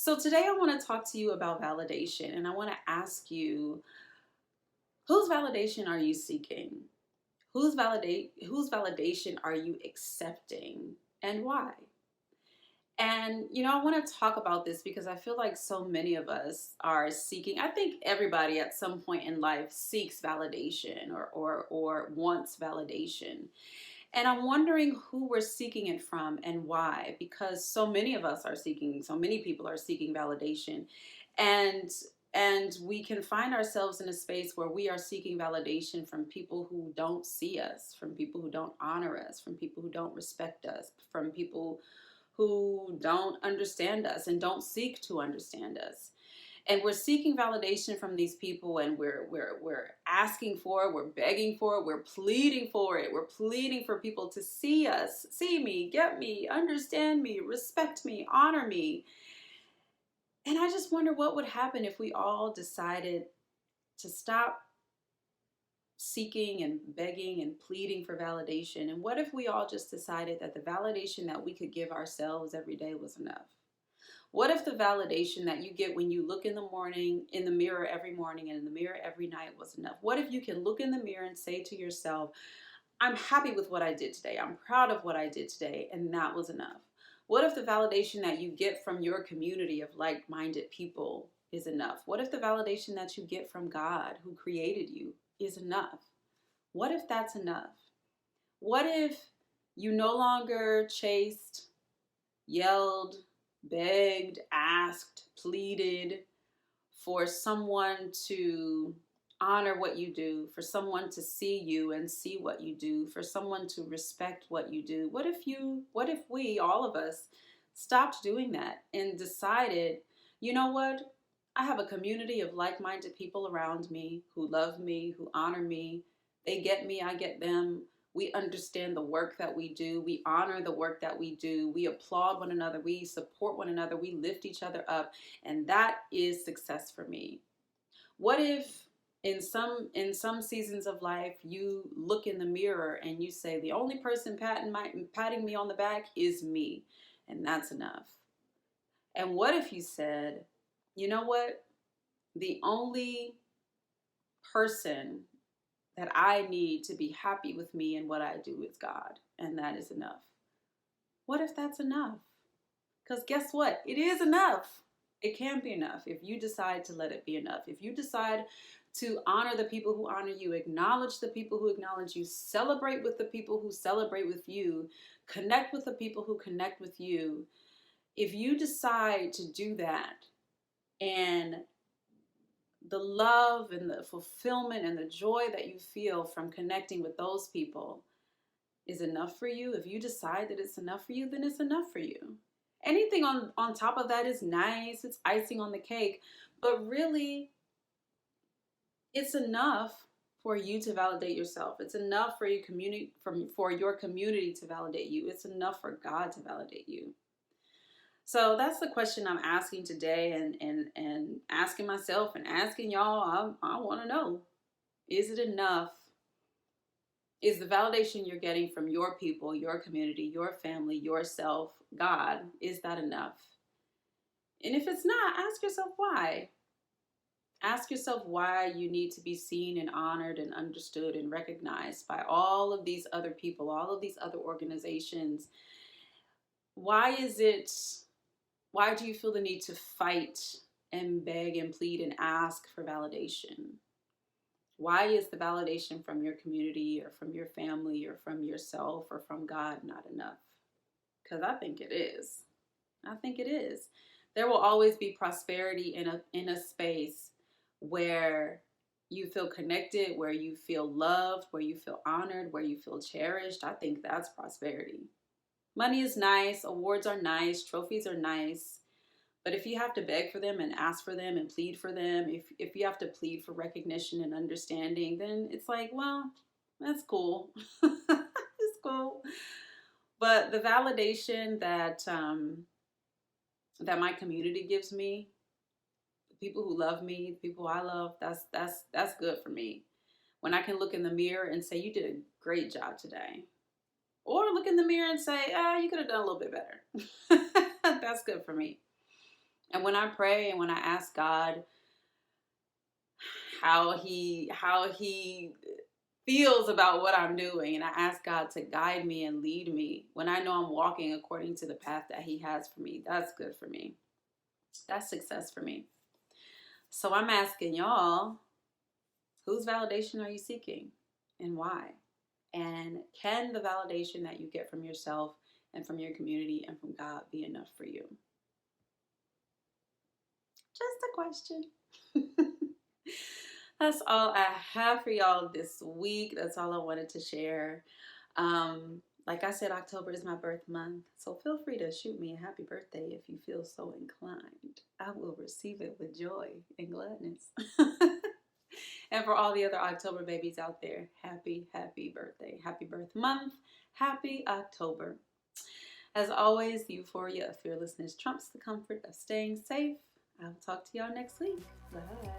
So today I want to talk to you about validation, and I want to ask you, whose validation are you seeking? Whose validation are you accepting, and why? And I want to talk about this because I feel like so many of us are seeking. I think everybody at some point in life seeks validation or wants validation. And I'm wondering who we're seeking it from and why, because so many people are seeking validation. And we can find ourselves in a space where we are seeking validation from people who don't see us, from people who don't honor us, from people who don't respect us, from people who don't understand us and don't seek to understand us. And we're seeking validation from these people, and we're asking for it, we're begging for it, we're pleading for it. We're pleading for people to see us, see me, get me, understand me, respect me, honor me. And I just wonder what would happen if we all decided to stop seeking and begging and pleading for validation. And what if we all just decided that the validation that we could give ourselves every day was enough? What if the validation that you get when you look in the morning, in the mirror every morning and in the mirror every night was enough? What if you can look in the mirror and say to yourself, I'm happy with what I did today. I'm proud of what I did today, and that was enough? What if the validation that you get from your community of like-minded people is enough? What if the validation that you get from God, who created you, is enough? What if that's enough? What if you no longer chased, yelled, begged, asked, pleaded for someone to honor what you do, for someone to see you and see what you do, for someone to respect what you do? What if we, all of us, stopped doing that and decided, you know what? I have a community of like-minded people around me who love me, who honor me. They get me, I get them. We understand the work that we do. We honor the work that we do. We applaud one another. We support one another. We lift each other up. And that is success for me. What if in some seasons of life you look in the mirror and you say, the only person patting me on the back is me, and that's enough? And what if you said, you know what? The only person that I need to be happy with me and what I do is God, and that is enough? What if that's enough? Because guess what? It is enough. It can be enough if you decide to let it be enough. If you decide to honor the people who honor you, acknowledge the people who acknowledge you, celebrate with the people who celebrate with you, connect with the people who connect with you. If you decide to do that, and the love and the fulfillment and the joy that you feel from connecting with those people is enough for you, if you decide that it's enough for you, then it's enough for you. Anything on top of that is nice, it's icing on the cake, but really, it's enough for you to validate yourself. It's enough for your community to validate you. It's enough for God to validate you. So that's the question I'm asking today, and asking myself and asking y'all. I want to know, is it enough? Is the validation you're getting from your people, your community, your family, yourself, God, is that enough? And if it's not, ask yourself why. Ask yourself why you need to be seen and honored and understood and recognized by all of these other people, all of these other organizations. Why is it, why do you feel the need to fight and beg and plead and ask for validation? Why is the validation from your community or from your family or from yourself or from God not enough? Because I think it is. I think it is. There will always be prosperity in a space where you feel connected, where you feel loved, where you feel honored, where you feel cherished. I think that's prosperity. Money is nice, awards are nice, trophies are nice. But if you have to beg for them and ask for them and plead for them, if you have to plead for recognition and understanding, then it's like, well, that's cool. It's cool. But the validation that my community gives me, the people who love me, the people I love, that's good for me. When I can look in the mirror and say, you did a great job today. Or look in the mirror and say, you could have done a little bit better. That's good for me. And when I pray and when I ask God how he feels about what I'm doing, and I ask God to guide me and lead me when I know I'm walking according to the path that He has for me, that's good for me. That's success for me. So I'm asking y'all, whose validation are you seeking and why? And can the validation that you get from yourself and from your community and from God be enough for you? Just a question. That's all I have for y'all this week. That's all I wanted to share. Like I said, October is my birth month, so feel free to shoot me a happy birthday if you feel so inclined. I will receive it with joy and gladness. And for all the other October babies out there, happy birthday. Happy birth month. Happy October. As always, the euphoria of fearlessness trumps the comfort of staying safe. I will talk to y'all next week. Bye.